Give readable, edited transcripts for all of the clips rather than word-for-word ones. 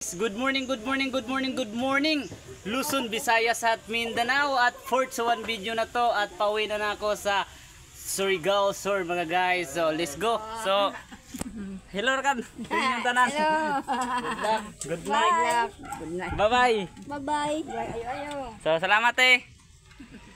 Good morning, good morning, good morning, good morning Luzon, Visayas at Mindanao. At for sa one video na to at pauwi na ako sa Surigao Sur mga guys. So let's go. So hello kan. Yung tanan. Good night. Good night. Bye bye. Bye bye. Ayo. So salamat eh.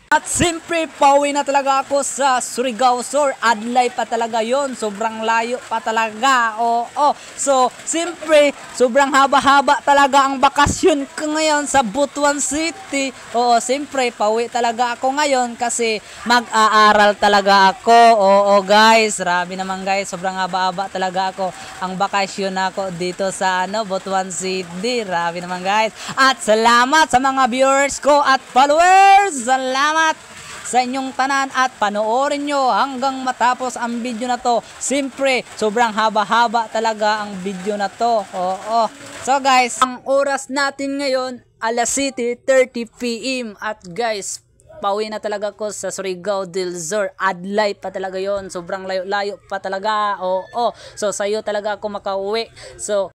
At siyempre, pauwi na talaga ako sa Surigao Sur. Adlay pa talaga yon, sobrang layo pa talaga. Oo. So, siyempre, sobrang haba-haba talaga ang bakasyon ko ngayon sa Butuan City. Oo, siyempre, pauwi talaga ako ngayon kasi mag-aaral talaga ako. Oo guys, grabe naman guys, sobrang haba-haba talaga ako. Ang bakasyon ako dito sa Butuan City. Grabe naman guys. At salamat sa mga viewers ko at followers. Salamat sa inyong tanan at panoorin nyo hanggang matapos ang video na to. Siyempre, sobrang haba-haba talaga ang video na to. Oo. So guys, ang oras natin ngayon, alas 7:30 PM. At guys, pauwi na talaga ako sa Surigao del Sur. Adlay pa talaga yon, sobrang layo-layo pa talaga. Oo. So sa'yo talaga ako makauwi. So,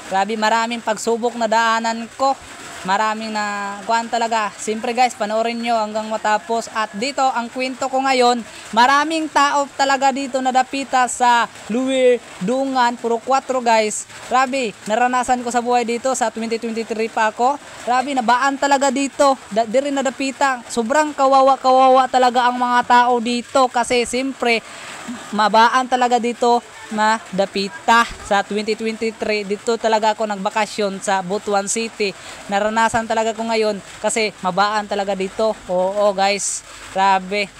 grabe, maraming pagsubok na daanan ko. Maraming na kuan talaga. Siyempre guys, panoorin nyo hanggang matapos. At dito, ang kwento ko ngayon, maraming tao talaga dito nadapita sa Luwir, Dungan, puro 4 guys. Grabe, naranasan ko sa buhay dito sa 2023 pa ako. Grabe, nabaan talaga dito. Di rin nadapita. Sobrang kawawa talaga ang mga tao dito. Kasi siyempre, mabaan talaga dito dapita sa 2023. Dito talaga ako nagbakasyon sa Butuan City. Naranasan talaga ko ngayon kasi mabaan talaga dito. Oo guys, grabe.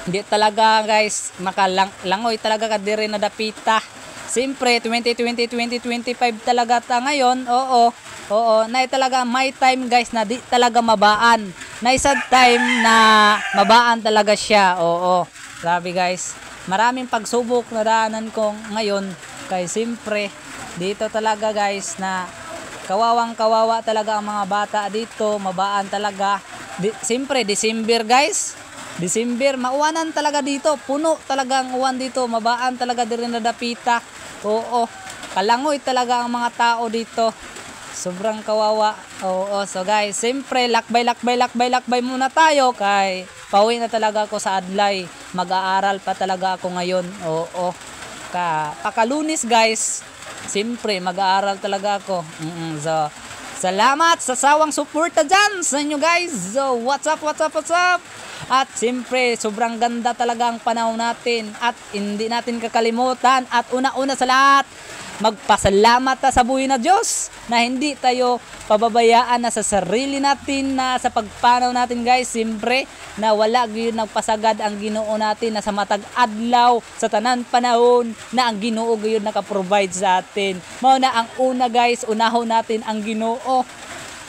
Hindi talaga guys makalangoy talaga kadiri na dapita. Siyempre 2020-2025 talaga ta ngayon. Oo, na talaga may time guys na di talaga mabaan. Na isang time na mabaan talaga siya. Oo, grabe guys. Maraming pagsubok na daanan ko ngayon. Kaya siyempre, dito talaga guys na kawawa talaga ang mga bata dito. Mabaan talaga. Siyempre, December guys. December, mauwanan talaga dito. Puno talaga ang uwan dito. Mabaan talaga din na dapita. Oo, kalangoy talaga ang mga tao dito. Sobrang kawawa. Oo, so guys, siyempre, lakbay muna tayo kay pauwi na talaga ako sa Adlay. Mag-aaral pa talaga ako ngayon. Oo. Pakalunis guys. Siyempre, mag-aaral talaga ako. So, salamat sa sawang suporta dyan sa inyo guys. So, what's up? At siyempre, sobrang ganda talaga ang panahon natin. At hindi natin kakalimutan. At una-una sa lahat, magpasalamat sa buhay na Diyos na hindi tayo pababayaan na sa sarili natin na sa pagpanaw natin guys. Siyempre na wala gyud nagpasagad ang Ginoo natin na sa matag adlaw sa tanan panahon na ang Ginoo gyud naka-provide sa atin. Mao na ang una guys, unahon natin ang Ginoo.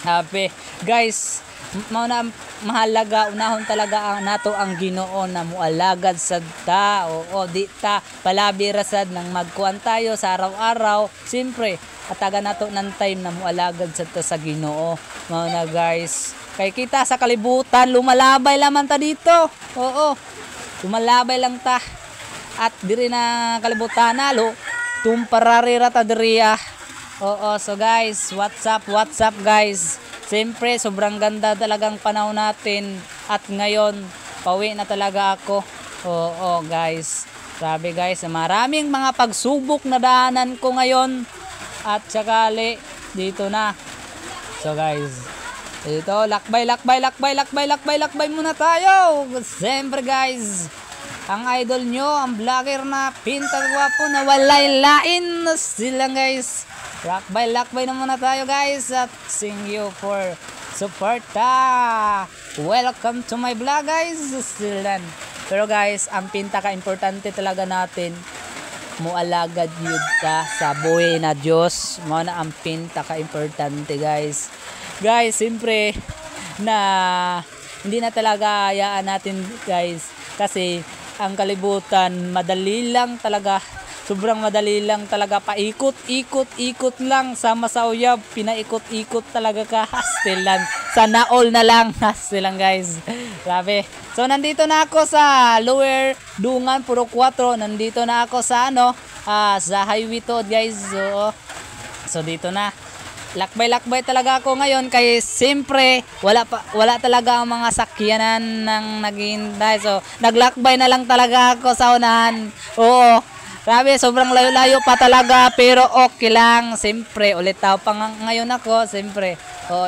Sabi guys, mao na mahalaga, unahon talaga ang nato ang Ginoo na mualagad sad ta. Oo, di ta palabira sad nang magkuan tayo sa araw-araw. Siyempre, kataga nato ng time na mualagad sad ta sa Ginoo. Mao na guys, kay kita sa kalibutan lumalabay lamang ta dito. Oo, lumalabay lang ta. At diri na kalibutan nalo tumpararira ta diriya. Oo, so guys, what's up guys. Siyempre, sobrang ganda talagang panahon natin. At ngayon, pauwi na talaga ako. Oo guys. Grabe guys, maraming mga pagsubok na daanan ko ngayon. At sakali, dito na. So guys, dito, lakbay muna tayo. Siyempre guys, ang idol nyo, ang vlogger na pintagwapo na walay lain na sila guys. Lakbay na muna tayo guys. At thank you for support. Welcome to my vlog guys. Silan. Pero guys, ang pinaka-importante talaga natin, mualagad yun ta sa buhay na Diyos. Mao na ang pinaka-importante guys. Guys, siyempre na hindi na talaga hayaan natin guys. Kasi ang kalibutan, madali lang talaga. Sobrang madali lang talaga, paikot lang sama sa uyab, pinaikot-ikot talaga ka, hastilan. Sana all na lang, hastilan guys. Grabe. So nandito na ako sa Lower Dungan, puro 4. Nandito na ako sa sa highway to guys. So So dito na. Lakbay-lakbay talaga ako ngayon kay siyempre wala talaga ang mga sakyanan ng naghihintay. So naglakbay na lang talaga ako sa unahan. Oo. Grabe, sobrang layo-layo pa talaga pero okay lang. Siyempre, ulit tao pa ngayon ako. Siyempre,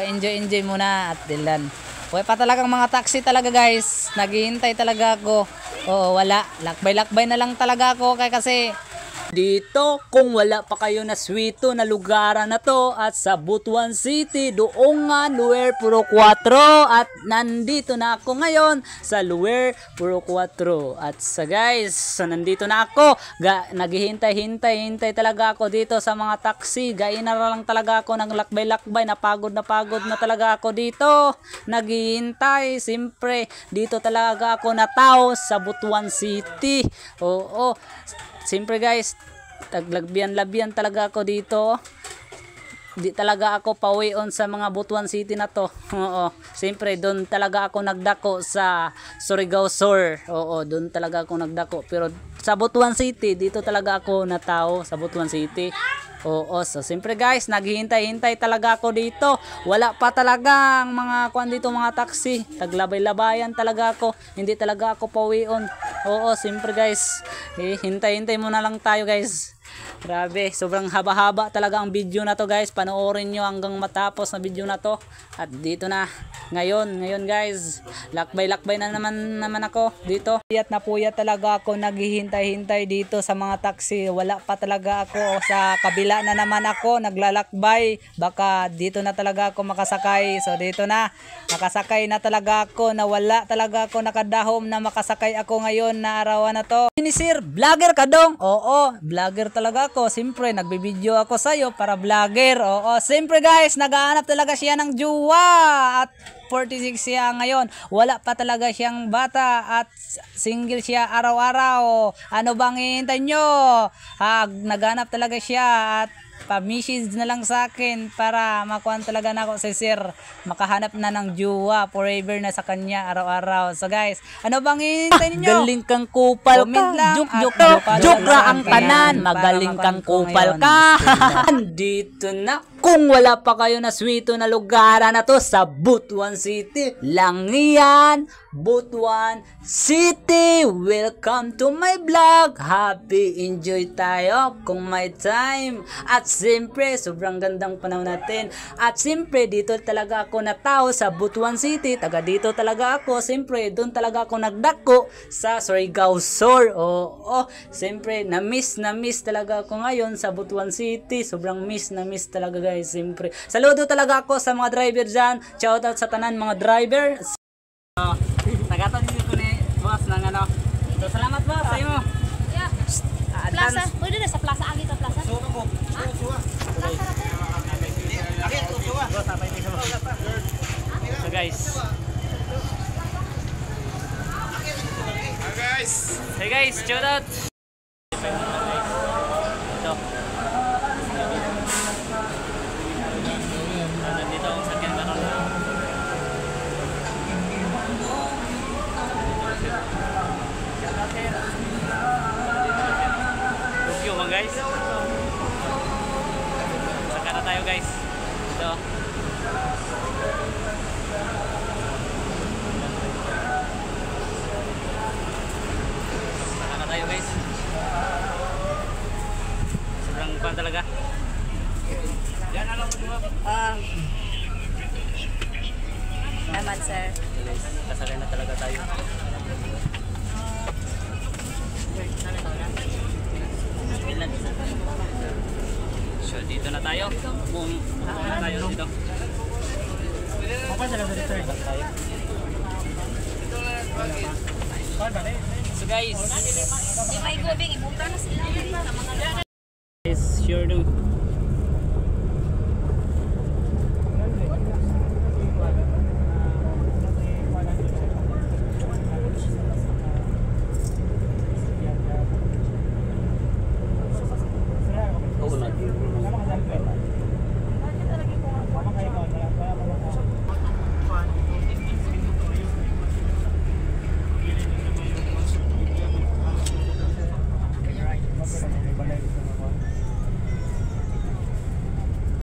enjoy muna at dilan. Wala pa talagang mga taxi talaga guys. Naghihintay talaga ako. Oo, wala. Lakbay-lakbay na lang talaga ako kasi dito, kung wala pa kayo na swito na lugaran na to at sa Butuan City, doon nga Luer Puro 4 at nandito na ako ngayon sa Luer Puro 4 at sa guys, so nandito na ako naghihintay talaga ako dito sa mga taxi, na lang talaga ako ng lakbay-lakbay, napagod na talaga ako dito, naghihintay, siyempre dito talaga ako natao sa Butuan City. Oo, siyempre guys, taglagbian talaga ako dito. Di talaga ako pauwion sa mga Butuan City na to. Oo, siyempre doon talaga ako nagdako sa Surigao Sur. Oo, doon talaga ako nagdako. Pero sa Butuan City, dito talaga ako natao sa Butuan City. Oo, so siyempre guys, naghihintay talaga ako dito. Wala pa talaga ang mga kuan dito, mga taxi. Taglabay-labayan talaga ako. Hindi talaga ako pauwion. Oo, siyempre guys, hintay muna lang tayo guys. Grabe, sobrang haba-haba talaga ang video na to guys. Panoorin nyo hanggang matapos na video na to. At dito na, ngayon guys, lakbay na naman ako dito. Puyat talaga ako, naghihintay dito sa mga taxi. Wala pa talaga ako, sa kabila na naman ako naglalakbay. Baka dito na talaga ako makasakay. So dito na, nakasakay na talaga ako, na wala talaga ako nakadahom na makasakay ako ngayon na arawan na to. Sir, vlogger ka dong? Oo, vlogger talaga ako. Siyempre, nagbibideo ako sa'yo para vlogger. Oo, siyempre guys, naghahanap talaga siya ng jowa. At 46 siya ngayon. Wala pa talaga siyang bata at single siya araw-araw. Ano bang hihintay nyo? Naghanap talaga siya at pa-message na lang sa akin para makuha talaga na ako si sir. Makahanap na ng jowa, forever na sa kanya araw-araw. So guys, ano bang hihintay ninyo? Galing kang kupal ka. Joke ra ang tanan. Magaling kang kupal ka. Dito na. Kung wala pa kayo na swito na lugaran na to sa Butuan City, lang yan, Butuan City. Welcome to my vlog. Happy enjoy tayo kung may time. At siyempre, sobrang gandang panahon natin. At siyempre, dito talaga ako natao sa Butuan City. Taga dito talaga ako. Siyempre, doon talaga ako nagdako sa Surigao Sur. Oo, siyempre, na-miss talaga ako ngayon sa Butuan City. Sobrang miss talaga guys. Siyempre, saludo talaga ako sa mga driver dyan. Shout out sa tanan mga driver. Nagatan dito ni boss ng ano. So, salamat boss sa iyo. Yeah. Plaza. Pwede na sa plaza. Agi ka plaza. So guys. Hey guys, shout out. Nandito ang sakyan na Tokyo mga guys. Saka na tayo guys. Ito. Saka na tayo guys. Sobrang pan talaga. Yan alam mo diba? Salamat sir. Kasakay na talaga tayo. So dito na tayo. Na tayo dito. So guys, Di may gubing ibutan na sila. is sure to